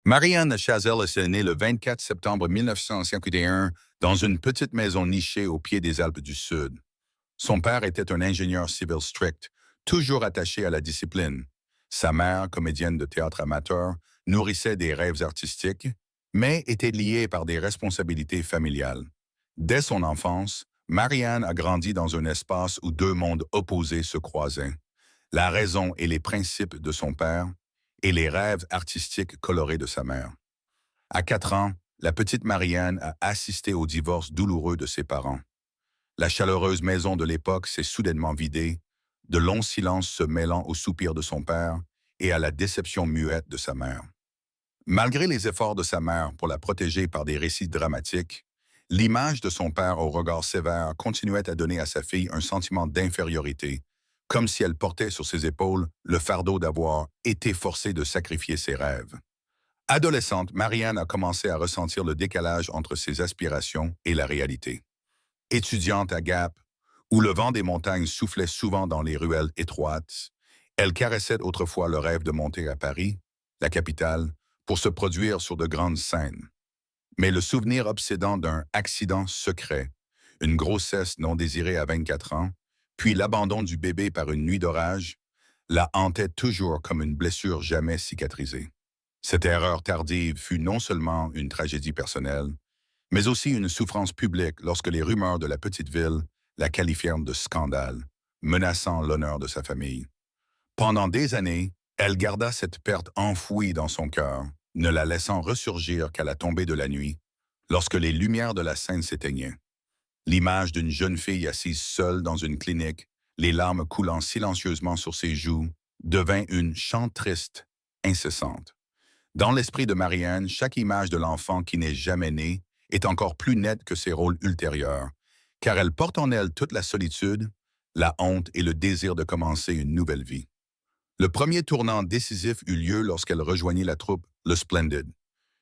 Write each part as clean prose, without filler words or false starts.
Marianne Chazelle est née le 24 septembre 1951 dans une petite maison nichée au pied des Alpes du Sud. Son père était un ingénieur civil strict, toujours attaché à la discipline. Sa mère, comédienne de théâtre amateur, nourrissait des rêves artistiques, mais était liée par des responsabilités familiales. Dès son enfance, Marianne a grandi dans un espace où deux mondes opposés se croisaient. La raison et les principes de son père et les rêves artistiques colorés de sa mère. À 4 ans, la petite Marianne a assisté au divorce douloureux de ses parents. La chaleureuse maison de l'époque s'est soudainement vidée, de longs silences se mêlant aux soupirs de son père et à la déception muette de sa mère. Malgré les efforts de sa mère pour la protéger par des récits dramatiques, l'image de son père au regard sévère continuait à donner à sa fille un sentiment d'infériorité, comme si elle portait sur ses épaules le fardeau d'avoir été forcée de sacrifier ses rêves. Adolescente, Marianne a commencé à ressentir le décalage entre ses aspirations et la réalité. Étudiante à Gap, où le vent des montagnes soufflait souvent dans les ruelles étroites, elle caressait autrefois le rêve de monter à Paris, la capitale, pour se produire sur de grandes scènes. Mais le souvenir obsédant d'un accident secret, une grossesse non désirée à 24 ans, puis l'abandon du bébé par une nuit d'orage, la hantait toujours comme une blessure jamais cicatrisée. Cette erreur tardive fut non seulement une tragédie personnelle, mais aussi une souffrance publique lorsque les rumeurs de la petite ville la qualifièrent de scandale, menaçant l'honneur de sa famille. Pendant des années, elle garda cette perte enfouie dans son cœur, ne la laissant ressurgir qu'à la tombée de la nuit, lorsque les lumières de la scène s'éteignaient. L'image d'une jeune fille assise seule dans une clinique, les larmes coulant silencieusement sur ses joues, devint une chante triste, incessante. Dans l'esprit de Marianne, chaque image de l'enfant qui n'est jamais né est encore plus nette que ses rôles ultérieurs, car elle porte en elle toute la solitude, la honte et le désir de commencer une nouvelle vie. Le premier tournant décisif eut lieu lorsqu'elle rejoignit la troupe Le Splendid,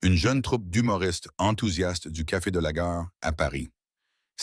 une jeune troupe d'humoristes enthousiastes du Café de la Gare à Paris.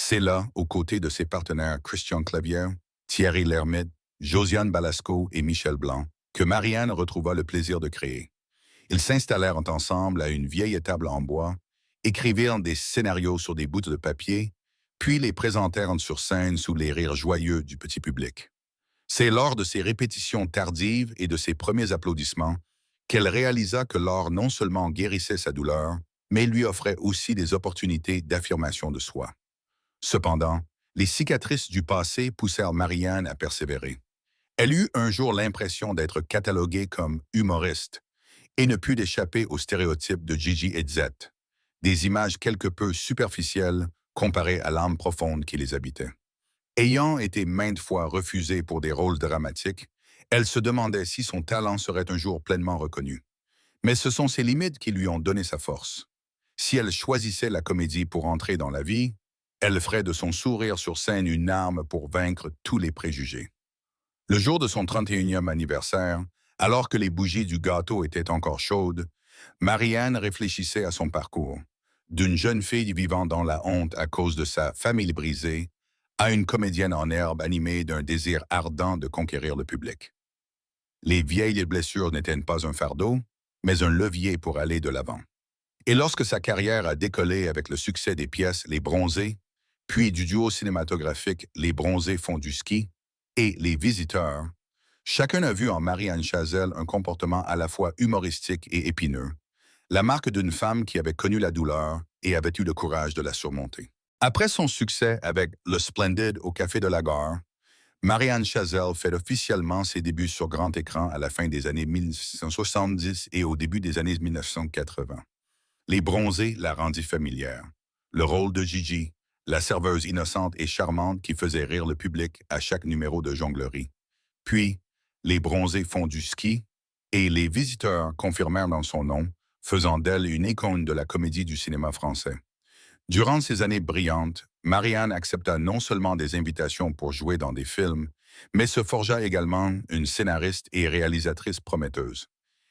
C'est là, aux côtés de ses partenaires Christian Clavier, Thierry Lhermitte, Josiane Balasco et Michel Blanc, que Marianne retrouva le plaisir de créer. Ils s'installèrent ensemble à une vieille table en bois, écrivirent des scénarios sur des bouts de papier, puis les présentèrent sur scène sous les rires joyeux du petit public. C'est lors de ces répétitions tardives et de ses premiers applaudissements qu'elle réalisa que l'art non seulement guérissait sa douleur, mais lui offrait aussi des opportunités d'affirmation de soi. Cependant, les cicatrices du passé poussèrent Marianne à persévérer. Elle eut un jour l'impression d'être cataloguée comme humoriste et ne put échapper aux stéréotypes de Gigi et Zette, des images quelque peu superficielles comparées à l'âme profonde qui les habitait. Ayant été maintes fois refusée pour des rôles dramatiques, elle se demandait si son talent serait un jour pleinement reconnu. Mais ce sont ses limites qui lui ont donné sa force. Si elle choisissait la comédie pour entrer dans la vie, elle ferait de son sourire sur scène une arme pour vaincre tous les préjugés. Le jour de son 31e anniversaire, alors que les bougies du gâteau étaient encore chaudes, Marianne réfléchissait à son parcours, d'une jeune fille vivant dans la honte à cause de sa famille brisée, à une comédienne en herbe animée d'un désir ardent de conquérir le public. Les vieilles blessures n'étaient pas un fardeau, mais un levier pour aller de l'avant. Et lorsque sa carrière a décollé avec le succès des pièces Les Bronzés, puis du duo cinématographique Les Bronzés font du ski et Les Visiteurs, chacun a vu en Marianne Chazelle un comportement à la fois humoristique et épineux, la marque d'une femme qui avait connu la douleur et avait eu le courage de la surmonter. Après son succès avec Le Splendid au Café de la Gare, Marianne Chazelle fait officiellement ses débuts sur grand écran à la fin des années 1970 et au début des années 1980. Les Bronzés la rendit familière. Le rôle de Gigi, la serveuse innocente et charmante qui faisait rire le public à chaque numéro de jonglerie. Puis, Les Bronzés font du ski et Les Visiteurs confirmèrent dans son nom, faisant d'elle une icône de la comédie du cinéma français. Durant ces années brillantes, Marianne accepta non seulement des invitations pour jouer dans des films, mais se forgea également une scénariste et réalisatrice prometteuse.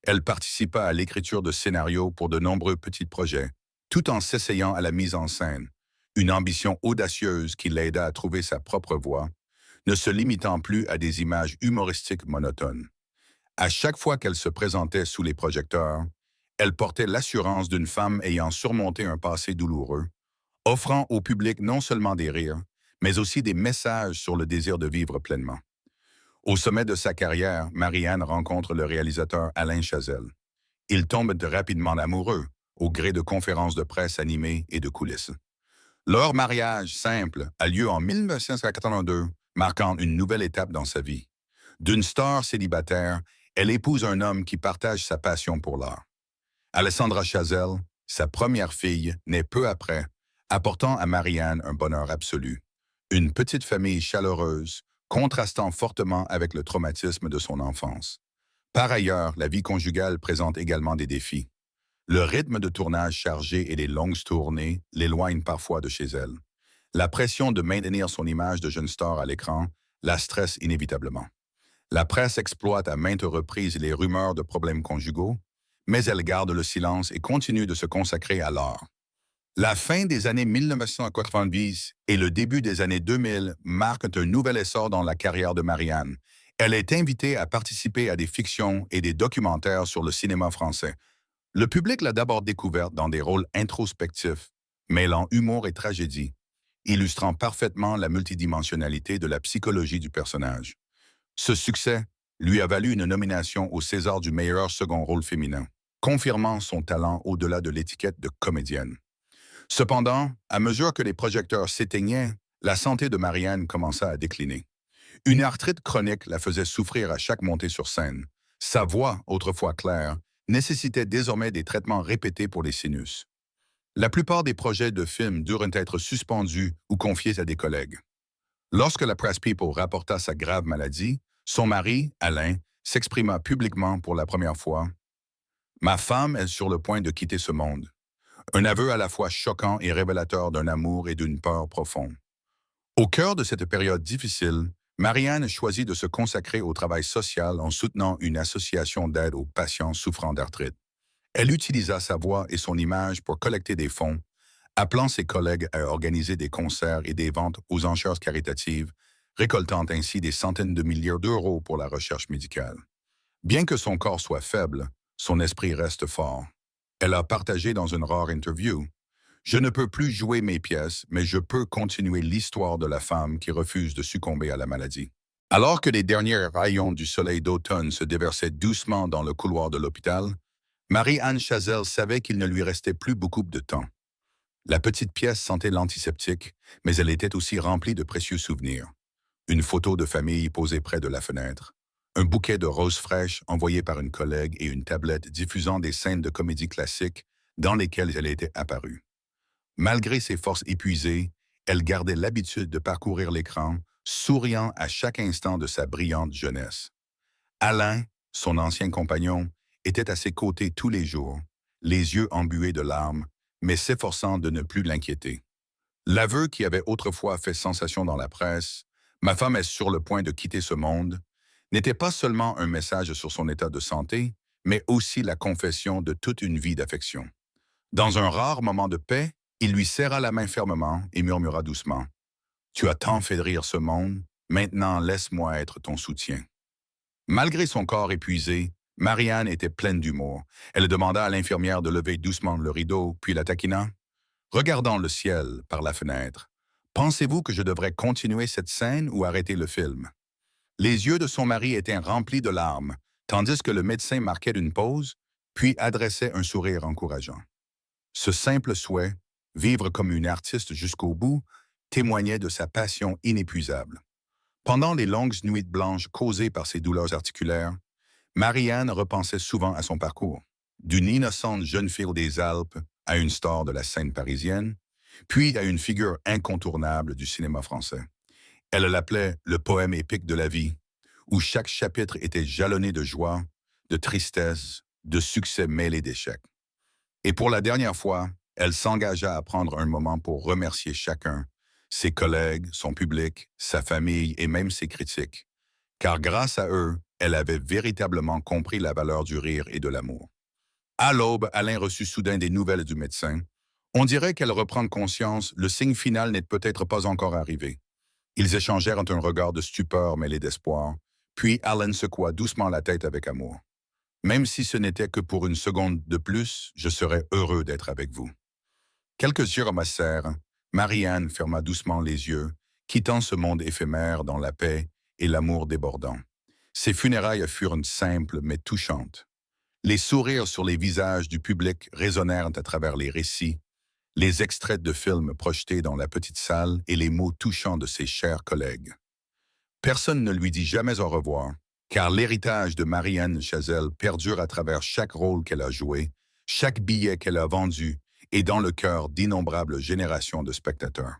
Elle participa à l'écriture de scénarios pour de nombreux petits projets, tout en s'essayant à la mise en scène, une ambition audacieuse qui l'aida à trouver sa propre voie, ne se limitant plus à des images humoristiques monotones. À chaque fois qu'elle se présentait sous les projecteurs, Elle portait l'assurance d'une femme ayant surmonté un passé douloureux, offrant au public non seulement des rires, mais aussi des messages sur le désir de vivre pleinement. Au sommet de sa carrière, Marianne rencontre le réalisateur Alain Chazelle. Ils tombent rapidement amoureux, au gré de conférences de presse animées et de coulisses. Leur mariage simple a lieu en 1982, marquant une nouvelle étape dans sa vie. D'une star célibataire, elle épouse un homme qui partage sa passion pour l'art. Alessandra Chazelle, sa première fille, naît peu après, apportant à Marianne un bonheur absolu. Une petite famille chaleureuse, contrastant fortement avec le traumatisme de son enfance. Par ailleurs, la vie conjugale présente également des défis. Le rythme de tournage chargé et les longues tournées l'éloignent parfois de chez elle. La pression de maintenir son image de jeune star à l'écran la stresse inévitablement. La presse exploite à maintes reprises les rumeurs de problèmes conjugaux, mais elle garde le silence et continue de se consacrer à l'art. La fin des années 1990 et le début des années 2000 marquent un nouvel essor dans la carrière de Marianne. Elle est invitée à participer à des fictions et des documentaires sur le cinéma français. Le public l'a d'abord découverte dans des rôles introspectifs, mêlant humour et tragédie, illustrant parfaitement la multidimensionnalité de la psychologie du personnage. Ce succès lui a valu une nomination au César du meilleur second rôle féminin, confirmant son talent au-delà de l'étiquette de comédienne. Cependant, à mesure que les projecteurs s'éteignaient, la santé de Marianne commença à décliner. Une arthrite chronique la faisait souffrir à chaque montée sur scène. Sa voix, autrefois claire, nécessitait désormais des traitements répétés pour les sinus. La plupart des projets de films durent être suspendus ou confiés à des collègues. Lorsque la Press People rapporta sa grave maladie, son mari, Alain, s'exprima publiquement pour la première fois. « Ma femme est sur le point de quitter ce monde. » Un aveu à la fois choquant et révélateur d'un amour et d'une peur profonde. Au cœur de cette période difficile, Marianne choisit de se consacrer au travail social en soutenant une association d'aide aux patients souffrant d'arthrite. Elle utilisa sa voix et son image pour collecter des fonds, appelant ses collègues à organiser des concerts et des ventes aux enchères caritatives, récoltant ainsi des centaines de milliers d'euros pour la recherche médicale. Bien que son corps soit faible, son esprit reste fort. Elle a partagé dans une rare interview « Je ne peux plus jouer mes pièces, mais je peux continuer l'histoire de la femme qui refuse de succomber à la maladie. » Alors que les derniers rayons du soleil d'automne se déversaient doucement dans le couloir de l'hôpital, Marie-Anne Chazelle savait qu'il ne lui restait plus beaucoup de temps. La petite pièce sentait l'antiseptique, mais elle était aussi remplie de précieux souvenirs. Une photo de famille posée près de la fenêtre, un bouquet de roses fraîches envoyé par une collègue et une tablette diffusant des scènes de comédie classique dans lesquelles elle était apparue. Malgré ses forces épuisées, elle gardait l'habitude de parcourir l'écran, souriant à chaque instant de sa brillante jeunesse. Alain, son ancien compagnon, était à ses côtés tous les jours, les yeux embués de larmes, mais s'efforçant de ne plus l'inquiéter. L'aveu qui avait autrefois fait sensation dans la presse, « Ma femme est sur le point de quitter ce monde », n'était pas seulement un message sur son état de santé, mais aussi la confession de toute une vie d'affection. Dans un rare moment de paix, il lui serra la main fermement et murmura doucement « Tu as tant fait rire ce monde, maintenant laisse-moi être ton soutien. » Malgré son corps épuisé, Marianne était pleine d'humour. Elle demanda à l'infirmière de lever doucement le rideau, puis la taquina. « Regardant le ciel par la fenêtre, pensez-vous que je devrais continuer cette scène ou arrêter le film ?» Les yeux de son mari étaient remplis de larmes, tandis que le médecin marquait une pause, puis adressait un sourire encourageant. Ce simple souhait, vivre comme une artiste jusqu'au bout, témoignait de sa passion inépuisable. Pendant les longues nuits blanches causées par ses douleurs articulaires, Marianne repensait souvent à son parcours, d'une innocente jeune fille des Alpes à une star de la scène parisienne, puis à une figure incontournable du cinéma français. Elle l'appelait le poème épique de la vie, où chaque chapitre était jalonné de joie, de tristesse, de succès mêlés d'échecs. Et pour la dernière fois, elle s'engagea à prendre un moment pour remercier chacun, ses collègues, son public, sa famille et même ses critiques, car grâce à eux, elle avait véritablement compris la valeur du rire et de l'amour. À l'aube, Alain reçut soudain des nouvelles du médecin. On dirait qu'elle reprend conscience, le signe final n'est peut-être pas encore arrivé. Ils échangèrent un regard de stupeur mêlé d'espoir, puis Alain secoua doucement la tête avec amour. Même si ce n'était que pour une seconde de plus, je serais heureux d'être avec vous. Quelques heures amassèrent. Marianne ferma doucement les yeux, quittant ce monde éphémère dans la paix et l'amour débordant. Ses funérailles furent simples mais touchantes. Les sourires sur les visages du public résonnèrent à travers les récits, les extraits de films projetés dans la petite salle et les mots touchants de ses chers collègues. Personne ne lui dit jamais au revoir, car l'héritage de Marianne Chazelle perdure à travers chaque rôle qu'elle a joué, chaque billet qu'elle a vendu et dans le cœur d'innombrables générations de spectateurs.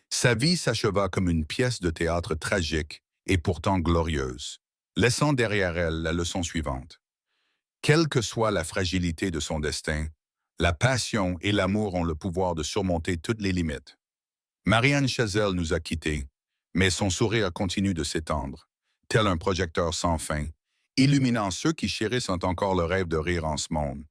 Sa vie s'acheva comme une pièce de théâtre tragique et pourtant glorieuse, laissant derrière elle la leçon suivante. Quelle que soit la fragilité de son destin, la passion et l'amour ont le pouvoir de surmonter toutes les limites. Marianne Chazelle nous a quittés, mais son sourire continue de s'étendre, tel un projecteur sans fin, illuminant ceux qui chérissent encore le rêve de rire en ce monde.